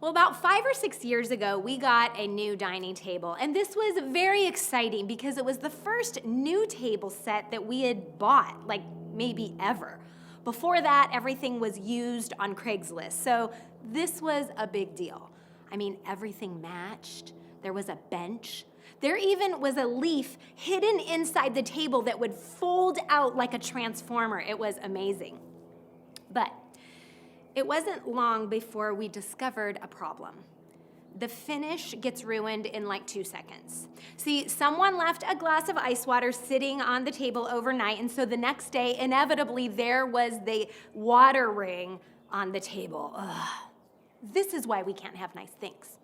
Well, about 5 or 6 years ago, we got a new dining table, and this was very exciting because it was the first new table set that we had bought, like maybe ever. Before that, everything was used on Craigslist, so this was a big deal. I mean, everything matched. There was a bench. There even was a leaf hidden inside the table that would fold out like a transformer. It was amazing. But it wasn't long before we discovered a problem. The finish gets ruined in like 2 seconds. See, someone left a glass of ice water sitting on the table overnight, and so the next day, inevitably, there was the water ring on the table. Ugh. This is why we can't have nice things.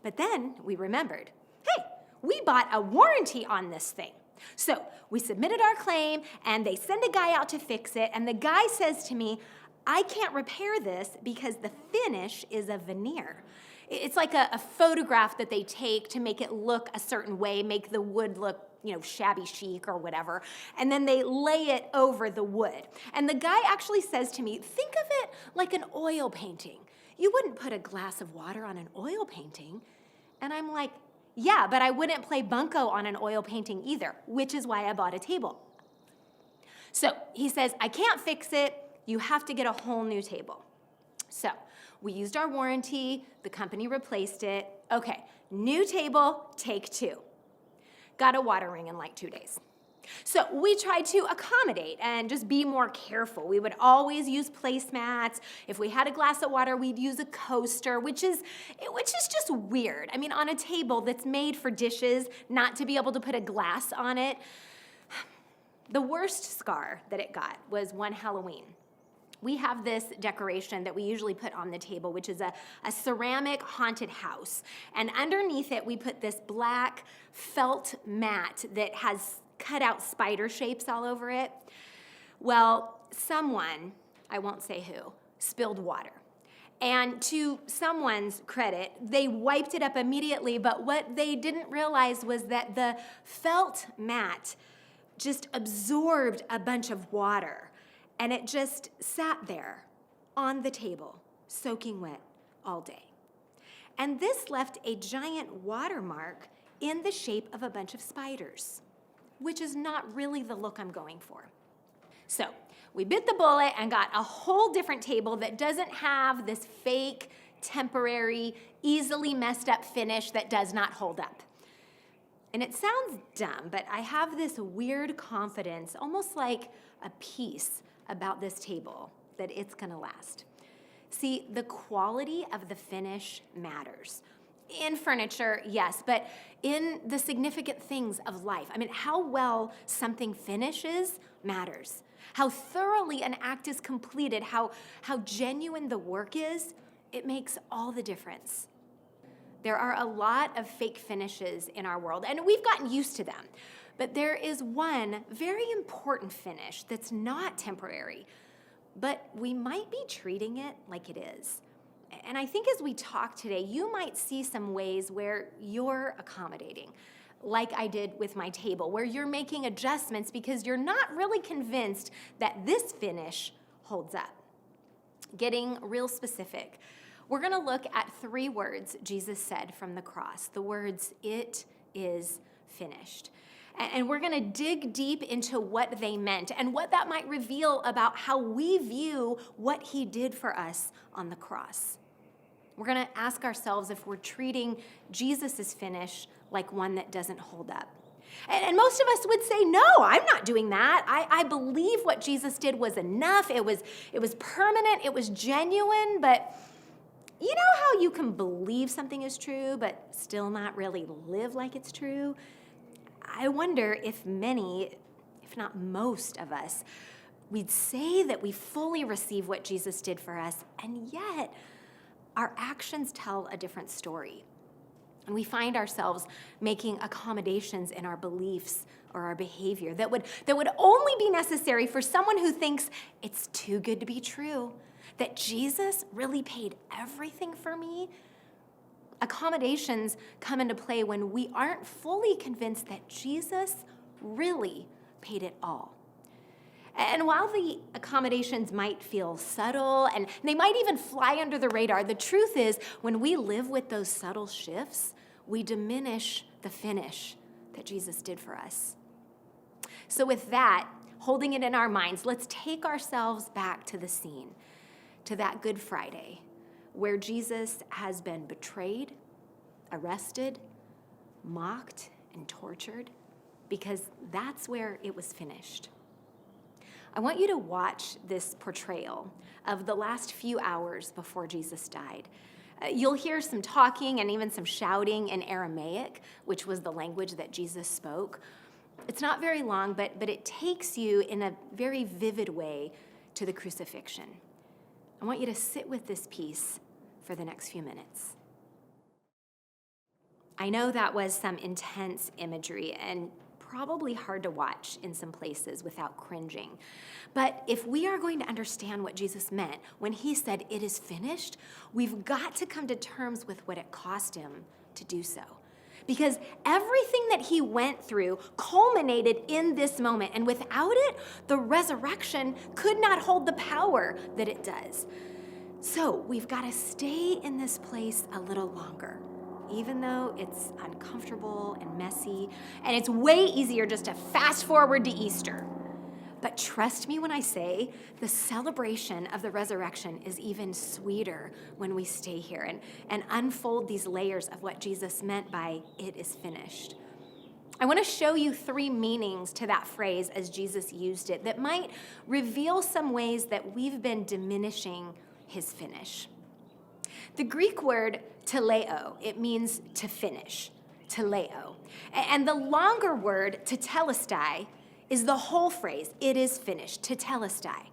But then we remembered, hey, we bought a warranty on this thing. So we submitted our claim, and they send a guy out to fix it, and the guy says to me, I can't repair this because the finish is a veneer. It's like a photograph that they take to make it look a certain way, make the wood look, shabby chic or whatever, and then they lay it over the wood. And the guy actually says to me, think of it like an oil painting. You wouldn't put a glass of water on an oil painting. And I'm like, yeah, but I wouldn't play bunco on an oil painting either, which is why I bought a table. So he says, I can't fix it. You have to get a whole new table. So we used our warranty. The company replaced it. Okay, new table, take 2. Got a water ring in like 2 days. So we tried to accommodate and just be more careful. We would always use placemats. If we had a glass of water, we'd use a coaster, which is just weird. I mean, on a table that's made for dishes, not to be able to put a glass on it. The worst scar that it got was one Halloween. We have this decoration that we usually put on the table, which is a ceramic haunted house. And underneath it, we put this black felt mat that has cut out spider shapes all over it. Well, someone, I won't say who, spilled water. And to someone's credit, they wiped it up immediately, but what they didn't realize was that the felt mat just absorbed a bunch of water. And it just sat there on the table, soaking wet all day. And this left a giant watermark in the shape of a bunch of spiders, which is not really the look I'm going for. So we bit the bullet and got a whole different table that doesn't have this fake, temporary, easily messed up finish that does not hold up. And it sounds dumb, but I have this weird confidence, almost like a peace about this table, that it's gonna last. See, the quality of the finish matters. In furniture, yes, but in the significant things of life. I mean, how well something finishes matters. How thoroughly an act is completed, how genuine the work is, it makes all the difference. There are a lot of fake finishes in our world, and we've gotten used to them. But there is one very important finish that's not temporary, but we might be treating it like it is. And I think as we talk today, you might see some ways where you're accommodating, like I did with my table, where you're making adjustments because you're not really convinced that this finish holds up. Getting real specific, we're going to look at 3 words Jesus said from the cross, the words, "It is finished." And we're going to dig deep into what they meant and what that might reveal about how we view what he did for us on the cross. We're going to ask ourselves if we're treating Jesus' finish like one that doesn't hold up. And most of us would say, no, I'm not doing that. I believe what Jesus did was enough. It was permanent. It was genuine. But you know how you can believe something is true but still not really live like it's true? I wonder if many, if not most of us, we'd say that we fully receive what Jesus did for us, and yet our actions tell a different story. And we find ourselves making accommodations in our beliefs or our behavior that would only be necessary for someone who thinks it's too good to be true, that Jesus really paid everything for me. Accommodations come into play when we aren't fully convinced that Jesus really paid it all. And while the accommodations might feel subtle and they might even fly under the radar, the truth is when we live with those subtle shifts, we diminish the finish that Jesus did for us. So with that, holding it in our minds, let's take ourselves back to the scene, to that Good Friday, where Jesus has been betrayed, arrested, mocked, and tortured, because that's where it was finished. I want you to watch this portrayal of the last few hours before Jesus died. You'll hear some talking and even some shouting in Aramaic, which was the language that Jesus spoke. It's not very long, but it takes you in a very vivid way to the crucifixion. I want you to sit with this piece for the next few minutes. I know that was some intense imagery and probably hard to watch in some places without cringing. But if we are going to understand what Jesus meant when he said, "It is finished," we've got to come to terms with what it cost him to do so. Because everything that he went through culminated in this moment. And without it, the resurrection could not hold the power that it does. So we've got to stay in this place a little longer, even though it's uncomfortable and messy, and it's way easier just to fast forward to Easter. But trust me when I say the celebration of the resurrection is even sweeter when we stay here and unfold these layers of what Jesus meant by "it is finished." I want to show you 3 meanings to that phrase as Jesus used it that might reveal some ways that we've been diminishing his finish. The Greek word teleo, it means to finish, teleo. And the longer word tetelestai is the whole phrase, "it is finished," tetelestai.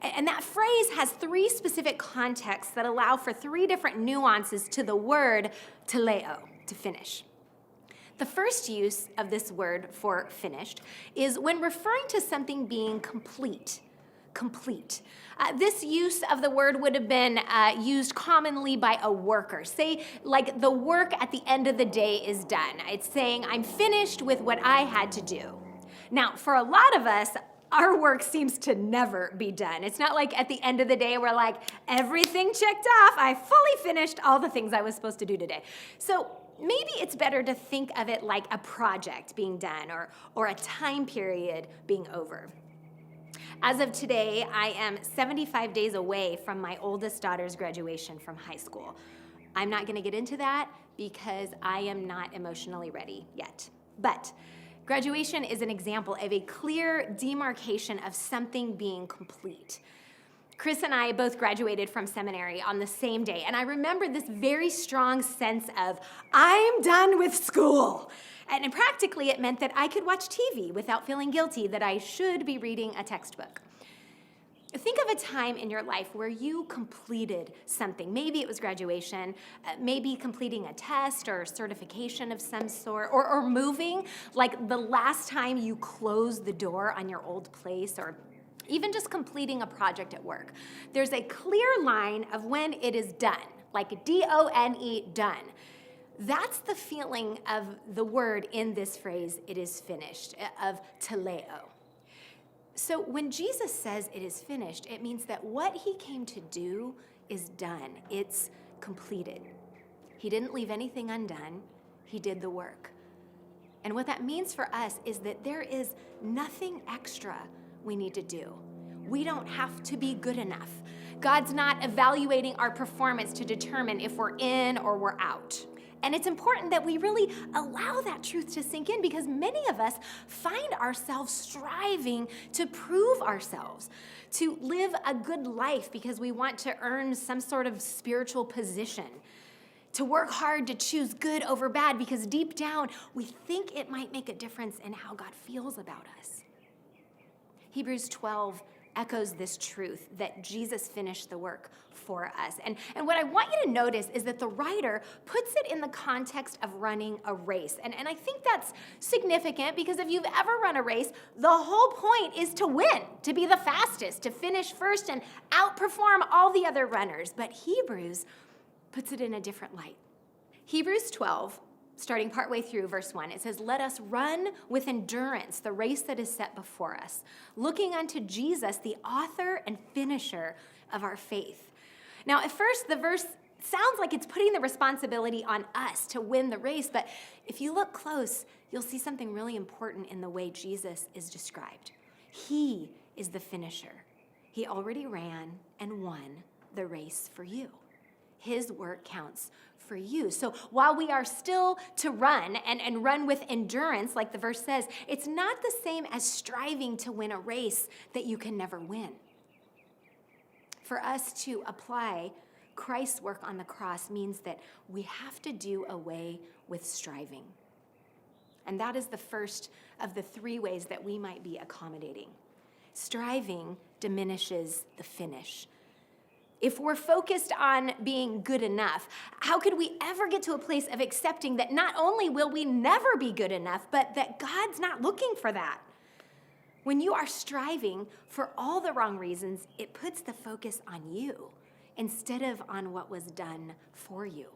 And that phrase has 3 specific contexts that allow for 3 different nuances to the word teleo, to finish. The first use of this word for finished is when referring to something being complete. This use of the word would have been used commonly by a worker. Say, like, the work at the end of the day is done. It's saying, "I'm finished with what I had to do." Now, for a lot of us, our work seems to never be done. It's not like at the end of the day, we're like, "Everything checked off. I fully finished all the things I was supposed to do today." So maybe it's better to think of it like a project being done or a time period being over. As of today, I am 75 days away from my oldest daughter's graduation from high school. I'm not going to get into that because I am not emotionally ready yet. But graduation is an example of a clear demarcation of something being complete. Chris and I both graduated from seminary on the same day, and I remember this very strong sense of, I'm done with school. And practically it meant that I could watch TV without feeling guilty that I should be reading a textbook. Think of a time in your life where you completed something. Maybe it was graduation, maybe completing a test or certification of some sort, or moving, like the last time you closed the door on your old place, or even just completing a project at work. There's a clear line of when it is done, like D-O-N-E, done. That's the feeling of the word in this phrase, "it is finished," of teleo. So when Jesus says it is finished, it means that what he came to do is done. It's completed. He didn't leave anything undone. He did the work. And what that means for us is that there is nothing extra we need to do. We don't have to be good enough. God's not evaluating our performance to determine if we're in or we're out. And it's important that we really allow that truth to sink in, because many of us find ourselves striving to prove ourselves, to live a good life because we want to earn some sort of spiritual position, to work hard to choose good over bad because deep down we think it might make a difference in how God feels about us. Hebrews 12 echoes this truth that Jesus finished the work for us. And what I want you to notice is that the writer puts it in the context of running a race. And I think that's significant because if you've ever run a race, the whole point is to win, to be the fastest, to finish first and outperform all the other runners. But Hebrews puts it in a different light. Hebrews 12 starting partway through verse 1. It says, "Let us run with endurance the race that is set before us, looking unto Jesus, the author and finisher of our faith." Now, at first, the verse sounds like it's putting the responsibility on us to win the race, but if you look close, you'll see something really important in the way Jesus is described. He is the finisher. He already ran and won the race for you. His work counts for you. So while we are still to run and run with endurance, like the verse says, it's not the same as striving to win a race that you can never win. For us to apply Christ's work on the cross means that we have to do away with striving. And that is the first of the three ways that we might be accommodating. Striving diminishes the finish. If we're focused on being good enough, how could we ever get to a place of accepting that not only will we never be good enough, but that God's not looking for that? When you are striving for all the wrong reasons, it puts the focus on you instead of on what was done for you.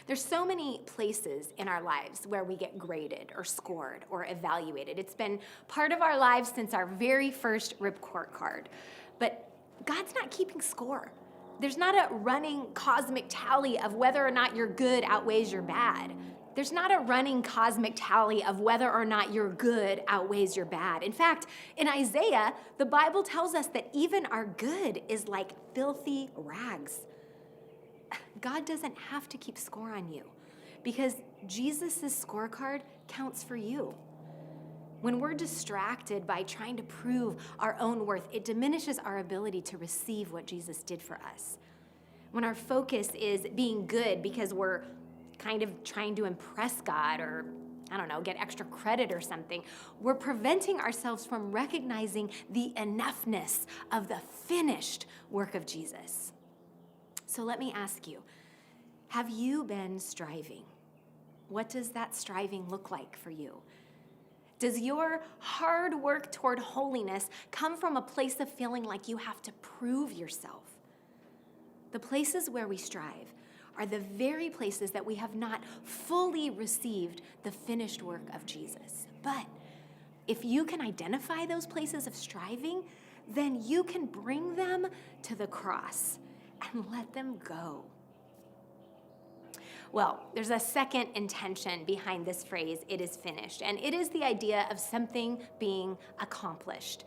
There's so many places in our lives where we get graded or scored or evaluated. It's been part of our lives since our very first report card. But God's not keeping score. There's not a running cosmic tally of whether or not your good outweighs your bad. There's not a running cosmic tally of whether or not your good outweighs your bad. In fact, in Isaiah, the Bible tells us that even our good is like filthy rags. God doesn't have to keep score on you because Jesus' scorecard counts for you. When we're distracted by trying to prove our own worth, it diminishes our ability to receive what Jesus did for us. When our focus is being good because we're kind of trying to impress God or, get extra credit or something, we're preventing ourselves from recognizing the enoughness of the finished work of Jesus. So let me ask you, have you been striving? What does that striving look like for you? Does your hard work toward holiness come from a place of feeling like you have to prove yourself? The places where we strive are the very places that we have not fully received the finished work of Jesus. But if you can identify those places of striving, then you can bring them to the cross and let them go. Well, there's a second intention behind this phrase, "it is finished," and it is the idea of something being accomplished.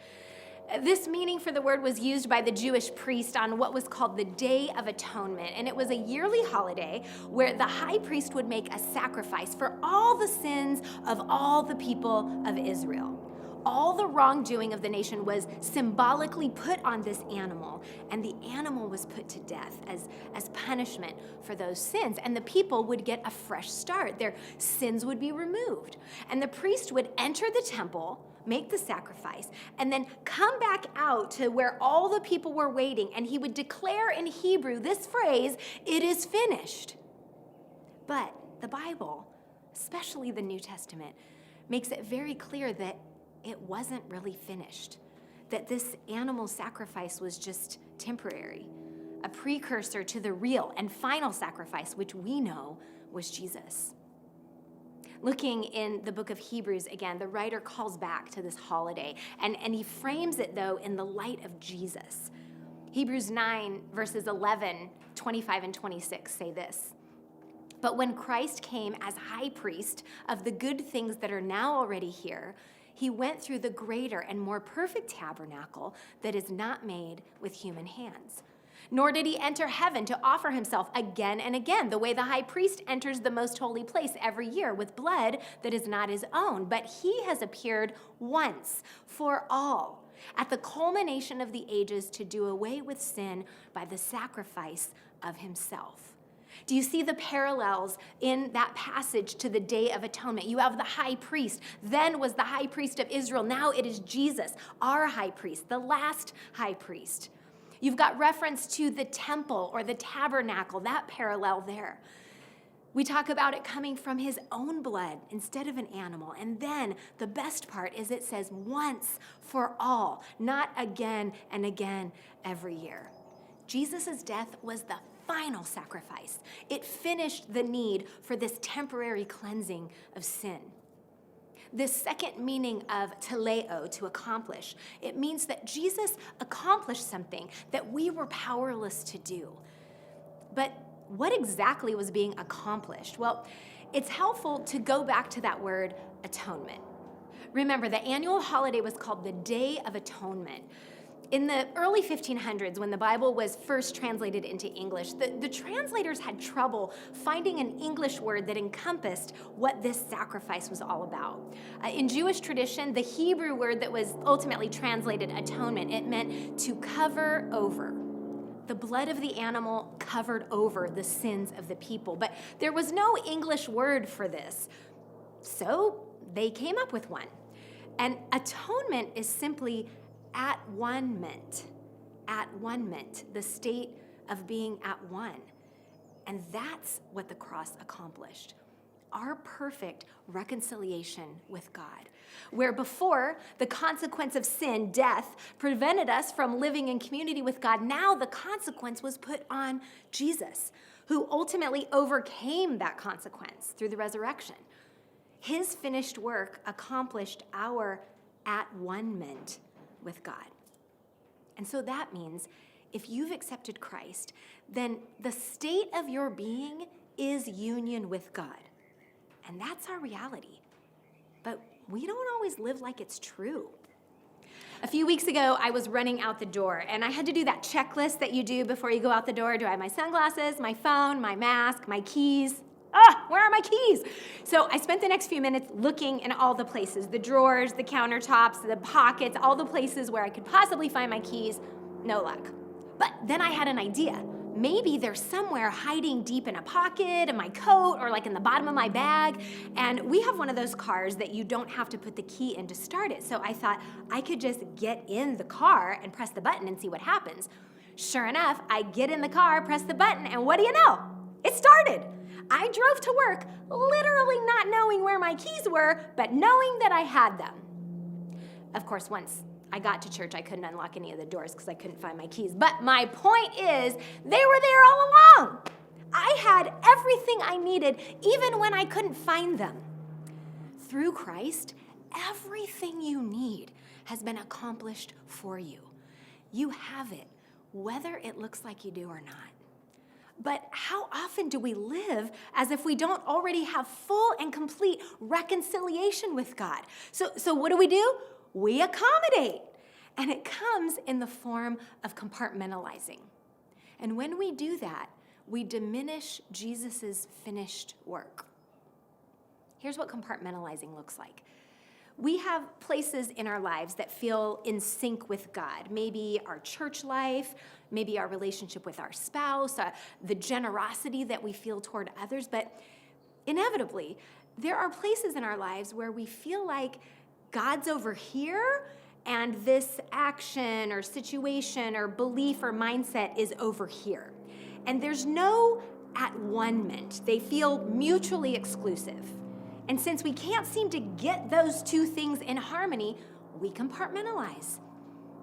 This meaning for the word was used by the Jewish priest on what was called the Day of Atonement, and it was a yearly holiday where the high priest would make a sacrifice for all the sins of all the people of Israel. All the wrongdoing of the nation was symbolically put on this animal, and the animal was put to death as punishment for those sins. And the people would get a fresh start. Their sins would be removed. And the priest would enter the temple, make the sacrifice, and then come back out to where all the people were waiting, and he would declare in Hebrew this phrase, "It is finished." But the Bible, especially the New Testament, makes it very clear that it wasn't really finished, that this animal sacrifice was just temporary, a precursor to the real and final sacrifice, which we know was Jesus. Looking in the book of Hebrews again, the writer calls back to this holiday, and he frames it, though, in the light of Jesus. Hebrews 9, verses 11, 25, and 26 say this: "But when Christ came as high priest of the good things that are now already here, he went through the greater and more perfect tabernacle that is not made with human hands. Nor did he enter heaven to offer himself again and again, the way the high priest enters the most holy place every year with blood that is not his own. But he has appeared once for all, at the culmination of the ages, to do away with sin by the sacrifice of himself." Do you see the parallels in that passage to the Day of Atonement? You have the high priest. Then was the high priest of Israel. Now it is Jesus, our high priest, the last high priest. You've got reference to the temple or the tabernacle, that parallel there. We talk about it coming from his own blood instead of an animal. And then the best part is it says once for all, not again and again every year. Jesus' death was the final sacrifice. It finished the need for this temporary cleansing of sin. This second meaning of teleo, to accomplish, it means that Jesus accomplished something that we were powerless to do. But what exactly was being accomplished? Well, it's helpful to go back to that word atonement. Remember, the annual holiday was called the Day of Atonement. In the early 1500s, when the Bible was first translated into English, the translators had trouble finding an English word that encompassed what this sacrifice was all about. In Jewish tradition, the Hebrew word that was ultimately translated atonement, it meant to cover over. The blood of the animal covered over the sins of the people. But there was no English word for this, so they came up with one. And atonement is simply at one-ment, the state of being at one. And that's what the cross accomplished. Our perfect reconciliation with God. Where before the consequence of sin, death, prevented us from living in community with God, now the consequence was put on Jesus, who ultimately overcame that consequence through the resurrection. His finished work accomplished our at one-ment with God. And so that means if you've accepted Christ, then the state of your being is union with God. And that's our reality. But we don't always live like it's true. A few weeks ago, I was running out the door, and I had to do that checklist that you do before you go out the door. Do I have my sunglasses, my phone, my mask, my keys? Where are my keys? So I spent the next few minutes looking in all the places, the drawers, the countertops, the pockets, all the places where I could possibly find my keys. No luck. But then I had an idea. Maybe they're somewhere hiding deep in a pocket, in my coat, or like in the bottom of my bag. And we have one of those cars that you don't have to put the key in to start it. So I thought I could just get in the car and press the button and see what happens. Sure enough, I get in the car, press the button, and what do you know? It started. I drove to work, literally not knowing where my keys were, but knowing that I had them. Of course, once I got to church, I couldn't unlock any of the doors because I couldn't find my keys. But my point is, they were there all along. I had everything I needed, even when I couldn't find them. Through Christ, everything you need has been accomplished for you. You have it, whether it looks like you do or not. But how often do we live as if we don't already have full and complete reconciliation with God? So what do? We accommodate. And it comes in the form of compartmentalizing. And when we do that, we diminish Jesus' finished work. Here's what compartmentalizing looks like. We have places in our lives that feel in sync with God. Maybe our church life, maybe our relationship with our spouse, the generosity that we feel toward others. But inevitably, there are places in our lives where we feel like God's over here and this action or situation or belief or mindset is over here. And there's no at one-ment. They feel mutually exclusive. And since we can't seem to get those two things in harmony, we compartmentalize.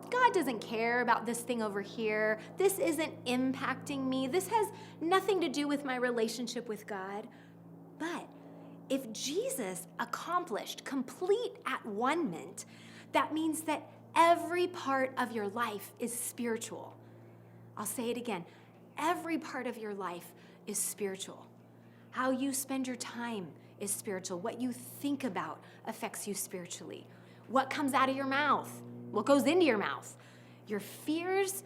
God doesn't care about this thing over here. This isn't impacting me. This has nothing to do with my relationship with God. But if Jesus accomplished complete at one-ment, that means that every part of your life is spiritual. I'll say it again. Every part of your life is spiritual. How you spend your time is spiritual. What you think about affects you spiritually. What comes out of your mouth? What goes into your mouth? Your fears,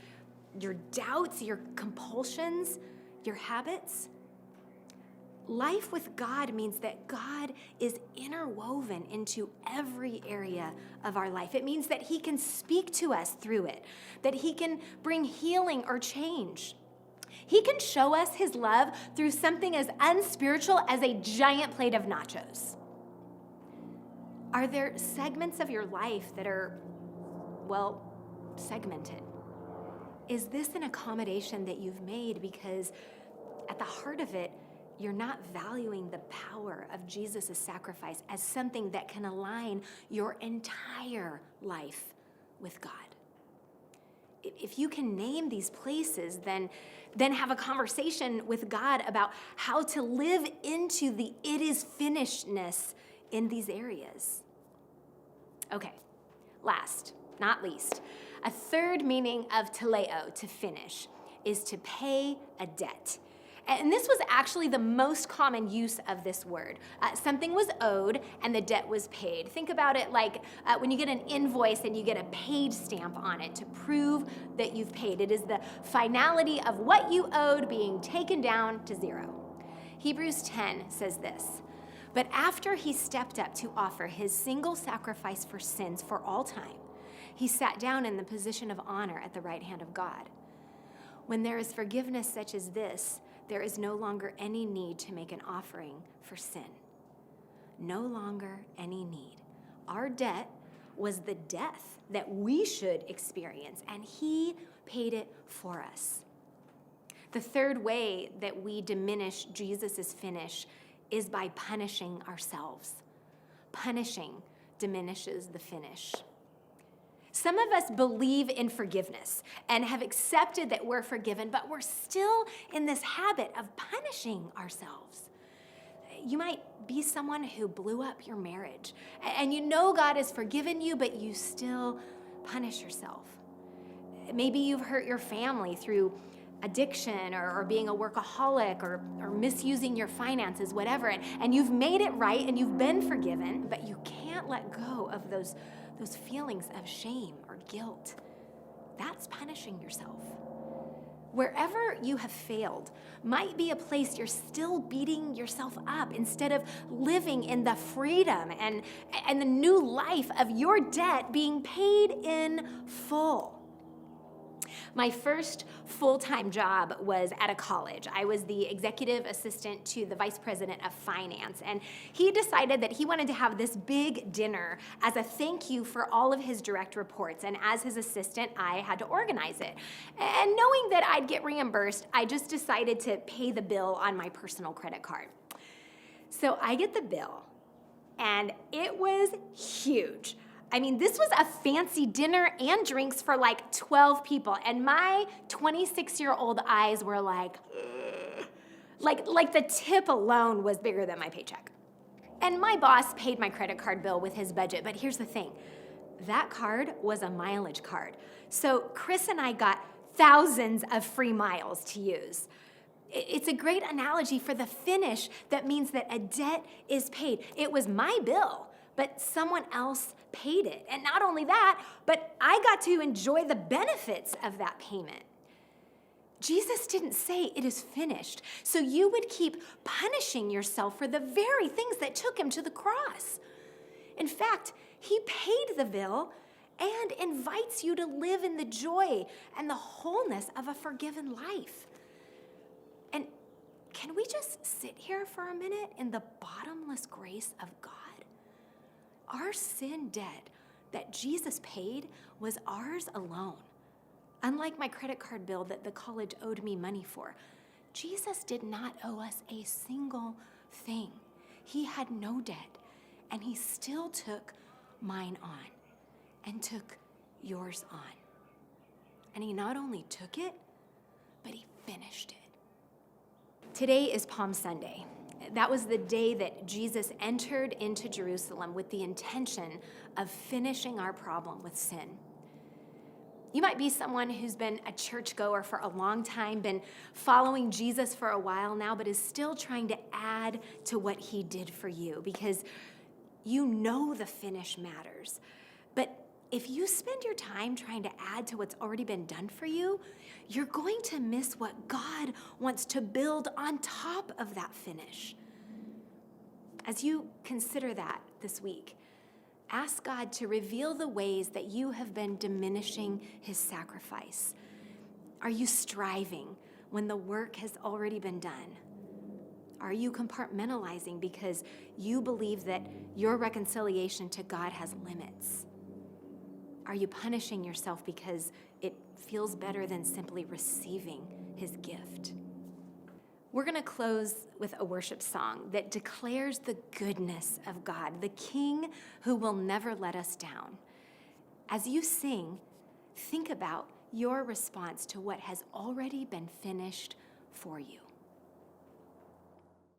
your doubts, your compulsions, your habits. Life with God means that God is interwoven into every area of our life. It means that He can speak to us through it, that He can bring healing or change. He can show us His love through something as unspiritual as a giant plate of nachos. Are there segments of your life that are, segmented? Is this an accommodation that you've made because at the heart of it, you're not valuing the power of Jesus' sacrifice as something that can align your entire life with God? if you can name these places, then have a conversation with God about how to live into the it is finishedness in these areas. Okay, last, not least, a third meaning of teleo, to finish, is to pay a debt. And this was actually the most common use of this word. Something was owed and the debt was paid. Think about it like when you get an invoice and you get a paid stamp on it to prove that you've paid. It is the finality of what you owed being taken down to zero. Hebrews 10 says this, "But after he stepped up to offer his single sacrifice for sins for all time, he sat down in the position of honor at the right hand of God. When there is forgiveness such as this, there is no longer any need to make an offering for sin." No longer any need. Our debt was the death that we should experience, and he paid it for us. The third way that we diminish Jesus' finish is by punishing ourselves. Punishing diminishes the finish. Some of us believe in forgiveness and have accepted that we're forgiven, but we're still in this habit of punishing ourselves. You might be someone who blew up your marriage, and you know God has forgiven you, but you still punish yourself. Maybe you've hurt your family through addiction or being a workaholic or misusing your finances, whatever, and you've made it right and you've been forgiven, but you can't let go of those feelings of shame or guilt. That's punishing yourself. Wherever you have failed might be a place you're still beating yourself up instead of living in the freedom and the new life of your debt being paid in full. My first full-time job was at a college. I was the executive assistant to the vice president of finance, and he decided that he wanted to have this big dinner as a thank you for all of his direct reports, and as his assistant, I had to organize it. And knowing that I'd get reimbursed, I just decided to pay the bill on my personal credit card. So I get the bill, and it was huge. I mean, this was a fancy dinner and drinks for like 12 people, and my 26-year-old eyes were like, ugh. Like the tip alone was bigger than my paycheck. And my boss paid my credit card bill with his budget, but here's the thing. That card was a mileage card. So Chris and I got thousands of free miles to use. It's a great analogy for the finish that means that a debt is paid. It was my bill, but someone else paid it. And not only that, but I got to enjoy the benefits of that payment. Jesus didn't say it is finished, so you would keep punishing yourself for the very things that took him to the cross. In fact, he paid the bill and invites you to live in the joy and the wholeness of a forgiven life. And can we just sit here for a minute in the bottomless grace of God? Our sin debt that Jesus paid was ours alone. Unlike my credit card bill that the college owed me money for, Jesus did not owe us a single thing. He had no debt, and he still took mine on and took yours on. And he not only took it, but he finished it. Today is Palm Sunday. That was the day that Jesus entered into Jerusalem with the intention of finishing our problem with sin. You might be someone who's been a churchgoer for a long time, been following Jesus for a while now, but is still trying to add to what he did for you because you know the finish matters. But if you spend your time trying to add to what's already been done for you, you're going to miss what God wants to build on top of that finish. As you consider that this week, ask God to reveal the ways that you have been diminishing his sacrifice. Are you striving when the work has already been done? Are you compartmentalizing because you believe that your reconciliation to God has limits? Are you punishing yourself because it feels better than simply receiving his gift? We're going to close with a worship song that declares the goodness of God, the King who will never let us down. As you sing, think about your response to what has already been finished for you.